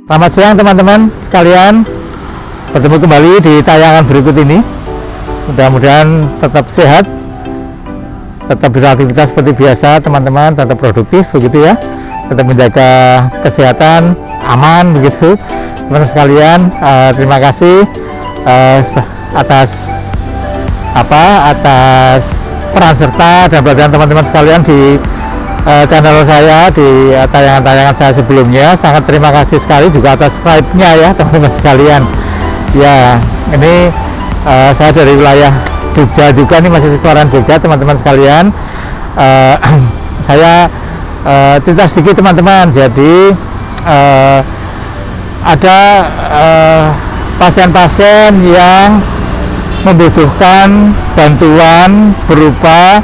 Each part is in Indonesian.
Selamat siang teman-teman sekalian, bertemu kembali di tayangan berikut ini. Mudah-mudahan tetap sehat, tetap beraktivitas seperti biasa teman-teman, tetap produktif begitu ya, tetap menjaga kesehatan, aman begitu teman-teman sekalian. Terima kasih atas peran serta dan perhatian teman-teman sekalian di channel saya, di tayangan-tayangan saya sebelumnya. Sangat terima kasih sekali juga atas subscribe-nya ya teman-teman sekalian. Ya, ini saya dari wilayah Jogja juga, ini masih sektoran Jogja teman-teman sekalian. Saya cerita sedikit teman-teman. Jadi ada pasien-pasien yang membutuhkan bantuan berupa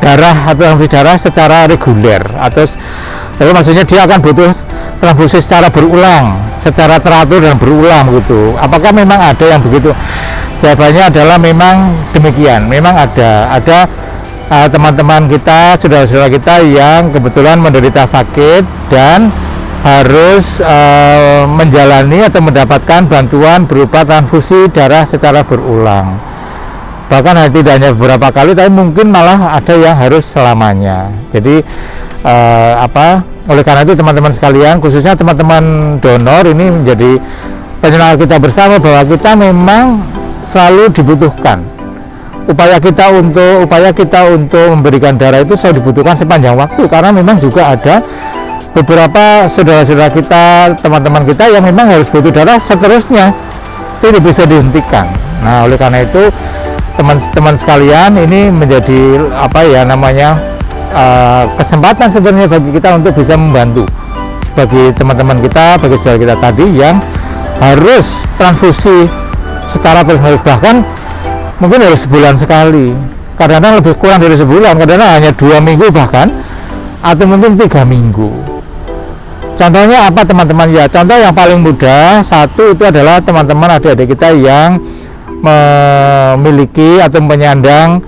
darah atau transfusi darah secara reguler, atau jadi maksudnya dia akan butuh transfusi secara berulang, secara teratur dan berulang gitu. Apakah memang ada yang begitu? Jawabannya adalah memang demikian. Memang ada teman-teman kita, saudara-saudara kita yang kebetulan menderita sakit dan harus menjalani atau mendapatkan bantuan berupa transfusi darah secara berulang. Bahkan tidak hanya beberapa kali, tapi mungkin malah ada yang harus selamanya. Jadi oleh karena itu teman-teman sekalian, khususnya teman-teman donor, ini menjadi penyemangat kita bersama bahwa kita memang selalu dibutuhkan. Upaya kita untuk memberikan darah itu selalu dibutuhkan sepanjang waktu, karena memang juga ada beberapa saudara-saudara kita, teman-teman kita yang memang harus butuh darah seterusnya, tidak bisa dihentikan. Nah, oleh karena itu teman-teman sekalian, ini menjadi kesempatan sebenarnya bagi kita untuk bisa membantu bagi teman-teman kita, bagi saudara kita tadi yang harus transfusi secara terus-menerus, bahkan mungkin harus sebulan sekali, kadang-kadang lebih kurang dari sebulan, kadang-kadang hanya 2 minggu bahkan, atau mungkin 3 minggu. Contohnya apa teman-teman ya? Contoh yang paling mudah, satu itu adalah teman-teman adik-adik kita yang memiliki atau penyandang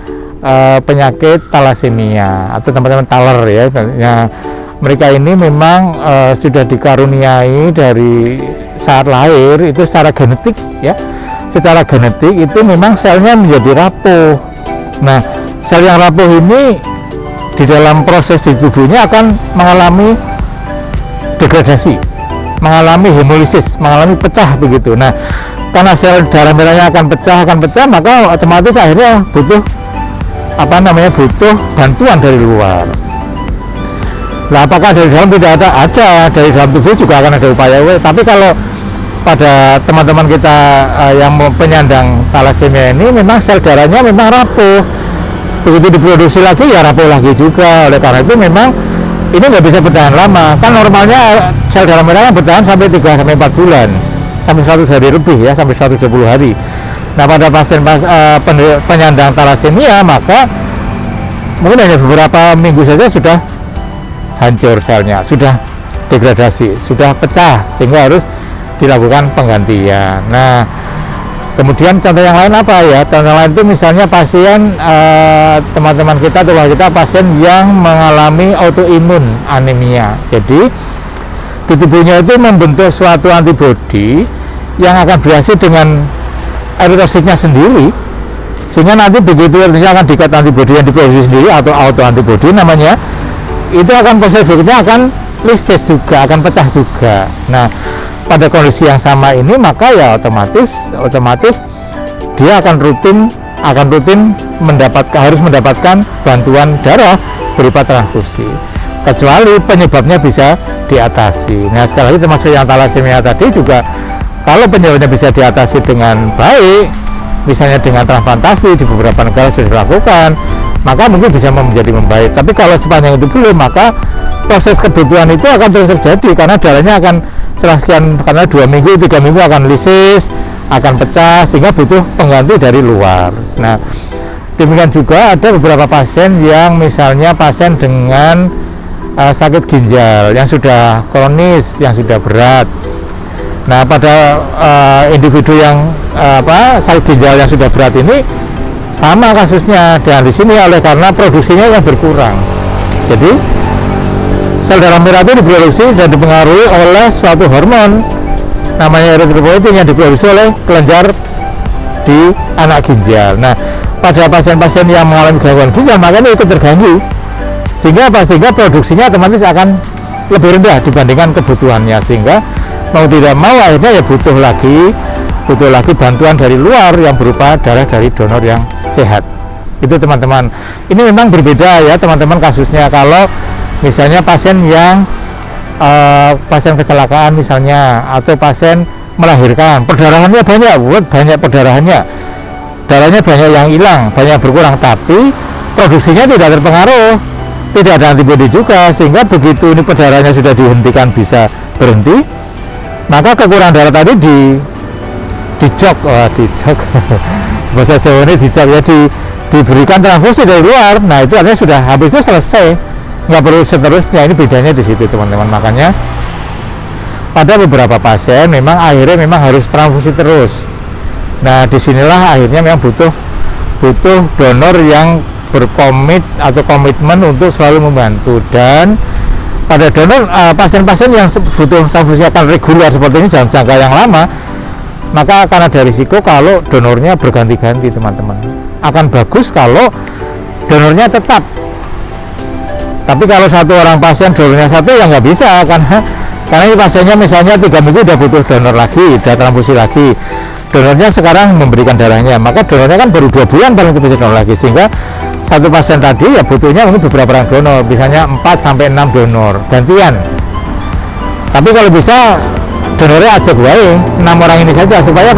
penyakit thalassemia atau teman-teman thaler ya. Mereka ini memang sudah dikaruniai dari saat lahir itu secara genetik ya. Secara genetik itu memang selnya menjadi rapuh. Nah, sel yang rapuh ini di dalam proses di tubuhnya akan mengalami degradasi, mengalami hemolisis, mengalami pecah begitu. Nah, karena sel darah merahnya akan pecah, maka otomatis akhirnya butuh bantuan dari luar. Nah, apakah dari dalam tidak ada dari dalam tubuh juga akan ada upaya. Tapi kalau pada teman-teman kita yang penyandang thalassemia ini, memang sel darahnya memang rapuh. Begitu diproduksi lagi ya rapuh lagi juga. Oleh karena itu memang ini nggak bisa bertahan lama. Kan normalnya sel darah merah bertahan sampai 3-4 bulan, sampai 100 hari lebih ya, sampai 120 hari. Nah, pada pasien penyandang thalassemia, maka mungkin hanya beberapa minggu saja sudah hancur selnya, sudah degradasi, sudah pecah, sehingga harus dilakukan penggantian. Nah, kemudian contoh yang lain apa ya? Contoh lain itu misalnya pasien teman-teman kita atau kita pasien yang mengalami autoimun anemia. Jadi di tubuhnya itu membentuk suatu antibodi yang akan bereaksi dengan eritrositnya sendiri, sehingga nanti begitu akan dikat antibodi yang diproduksi sendiri atau autoantibodi namanya, itu akan proses berikutnya akan lysis juga, akan pecah juga. Nah, pada kondisi yang sama ini maka ya otomatis dia akan rutin harus mendapatkan bantuan darah berupa transfusi, kecuali penyebabnya bisa diatasi. Nah, sekali lagi termasuk yang thalassemia tadi juga, kalau penyebabnya bisa diatasi dengan baik, misalnya dengan transplantasi, di beberapa negara sudah dilakukan, maka mungkin bisa menjadi membaik. Tapi kalau sepanjang itu belum, maka proses kebutuhan itu akan terus terjadi, karena darahnya akan karena 2 minggu, 3 minggu akan lysis, akan pecah, sehingga butuh pengganti dari luar. Nah, demikian juga ada beberapa pasien yang misalnya pasien dengan sakit ginjal yang sudah kronis, yang sudah berat. Nah, pada individu yang sakit ginjal yang sudah berat ini sama kasusnya, dan di sini oleh karena produksinya yang berkurang. Jadi sel darah merah itu diproduksi dan dipengaruhi oleh suatu hormon namanya eritropoietin yang diproduksi oleh kelenjar di anak ginjal. Nah, pada pasien-pasien yang mengalami gangguan ginjal makanya itu terganggu, sehingga produksinya otomatis akan lebih rendah dibandingkan kebutuhannya, sehingga mau tidak mau akhirnya ya butuh lagi bantuan dari luar yang berupa darah dari donor yang sehat. Itu teman-teman, ini memang berbeda ya teman-teman kasusnya. Kalau misalnya pasien yang pasien kecelakaan misalnya, atau pasien melahirkan, perdarahannya banyak perdarahannya, darahnya banyak yang hilang, banyak berkurang, tapi produksinya tidak terpengaruh, tidak ada antibodi juga, sehingga begitu ini perdarahannya sudah dihentikan, bisa berhenti, maka kekurangan darah tadi dicok bahasa Jawa ini dicok ya, diberikan transfusi dari luar. Nah itu artinya sudah habis, itu selesai, nggak perlu seterusnya. Ini bedanya di situ teman-teman. Makanya pada beberapa pasien memang akhirnya harus transfusi terus. Nah disinilah akhirnya memang butuh donor yang berkomit atau komitmen untuk selalu membantu. Dan pada donor pasien-pasien yang butuh transfusi akan reguler seperti ini dalam jangka yang lama, maka akan ada risiko kalau donornya berganti-ganti teman-teman. Akan bagus kalau donornya tetap, tapi kalau satu orang pasien donornya satu ya nggak bisa, karena ini pasiennya misalnya 3 minggu udah butuh donor lagi, udah transfusi lagi, donornya sekarang memberikan darahnya, maka donornya kan baru 2 bulan paling bisa donor lagi, sehingga satu pasien tadi ya butuhnya mungkin beberapa orang donor, misalnya 4-6 donor gantian. Tapi kalau bisa donornya ajak wae 6 orang ini saja, supaya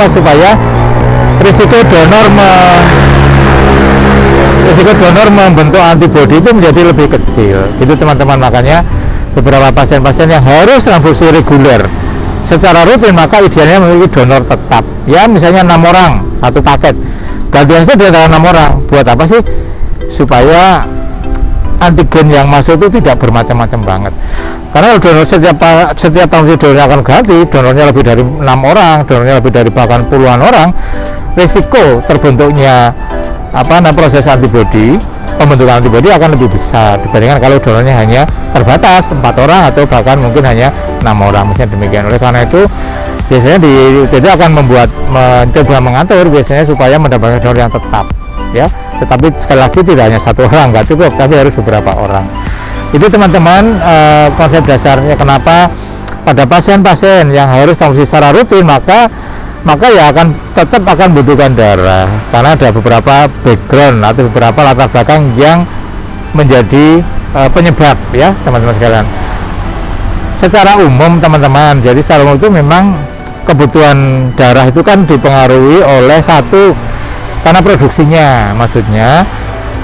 risiko donor membentuk antibodi itu menjadi lebih kecil gitu teman-teman. Makanya beberapa pasien-pasien yang harus transfusi reguler secara rutin, maka idealnya memiliki donor tetap ya, misalnya 6 orang satu paket, gantian saja di antara 6 orang. Buat apa sih? Supaya antigen yang masuk itu tidak bermacam-macam banget. Karena kalau donor setiap tahun donornya akan ganti, donornya lebih dari 6 orang, donornya lebih dari bahkan puluhan orang, risiko terbentuknya proses antibodi, pembentukan antibodi akan lebih besar dibandingkan kalau donornya hanya terbatas 4 orang atau bahkan mungkin hanya 6 orang misalnya demikian. Oleh karena itu biasanya itu akan mencoba mengatur biasanya supaya mendapatkan donor yang tetap ya, tetapi sekali lagi tidak hanya 1 orang, nggak cukup, tapi harus beberapa orang. Itu teman-teman konsep dasarnya kenapa pada pasien-pasien yang harus transfusi secara rutin maka ya tetap akan butuhkan darah, karena ada beberapa background atau beberapa latar belakang yang menjadi penyebab ya teman-teman sekalian. Secara umum teman-teman, jadi secara umum itu memang kebutuhan darah itu kan dipengaruhi oleh satu, karena produksinya, maksudnya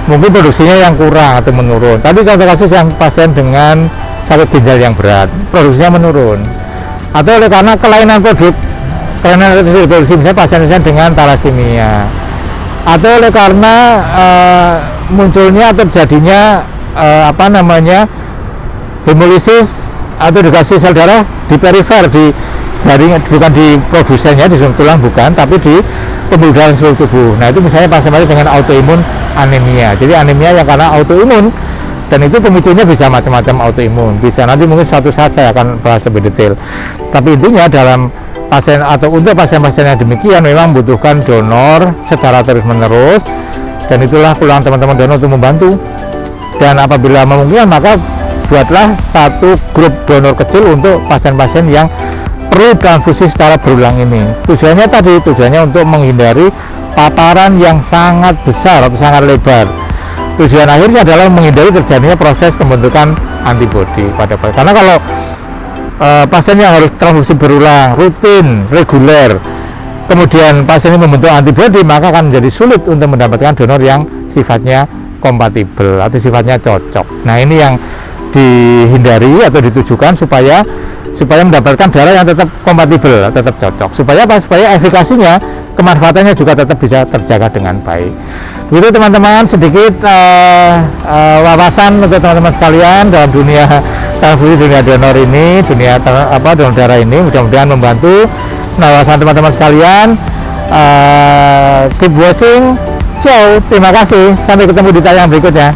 mungkin produksinya yang kurang atau menurun. Tadi contoh kasus yang pasien dengan sakit ginjal yang berat, produksinya menurun, atau oleh karena kelainan produksi, misalnya pasien-pasien dengan thalassemia, atau oleh karena munculnya atau terjadinya hemolisis atau dikasih sel darah di perifer, di jaring, bukan di produsennya, di sumber tulang bukan, tapi di pembuluh darah seluruh tubuh. Nah itu misalnya pasien-pasien dengan autoimun anemia. Jadi anemia yang karena autoimun, dan itu pemicunya bisa macam-macam autoimun. Bisa nanti mungkin suatu saat saya akan bahas lebih detail. Tapi intinya dalam pasien atau untuk pasien-pasien yang demikian memang membutuhkan donor secara terus-menerus, dan itulah peluang teman-teman donor untuk membantu. Dan apabila memungkinkan maka buatlah satu grup donor kecil untuk pasien-pasien yang perlu transfusi secara berulang ini. Tujuannya untuk menghindari paparan yang sangat besar atau sangat lebar. Tujuan akhirnya adalah menghindari terjadinya proses pembentukan antibodi pada pasien. Karena kalau pasien yang harus transfusi berulang, rutin, reguler, kemudian pasien ini membentuk antibodi, maka akan menjadi sulit untuk mendapatkan donor yang sifatnya kompatibel atau sifatnya cocok. Nah ini yang dihindari atau ditujukan supaya mendapatkan darah yang tetap kompatibel, tetap cocok, supaya efikasinya, kemanfaatannya juga tetap bisa terjaga dengan baik. Begitu teman-teman, sedikit wawasan untuk teman-teman sekalian dalam dunia transfusi, dunia donor ini, donor darah ini, mudah-mudahan membantu. Nah, wawasan teman-teman sekalian, keep watching, ciao, terima kasih, sampai ketemu di tayang berikutnya.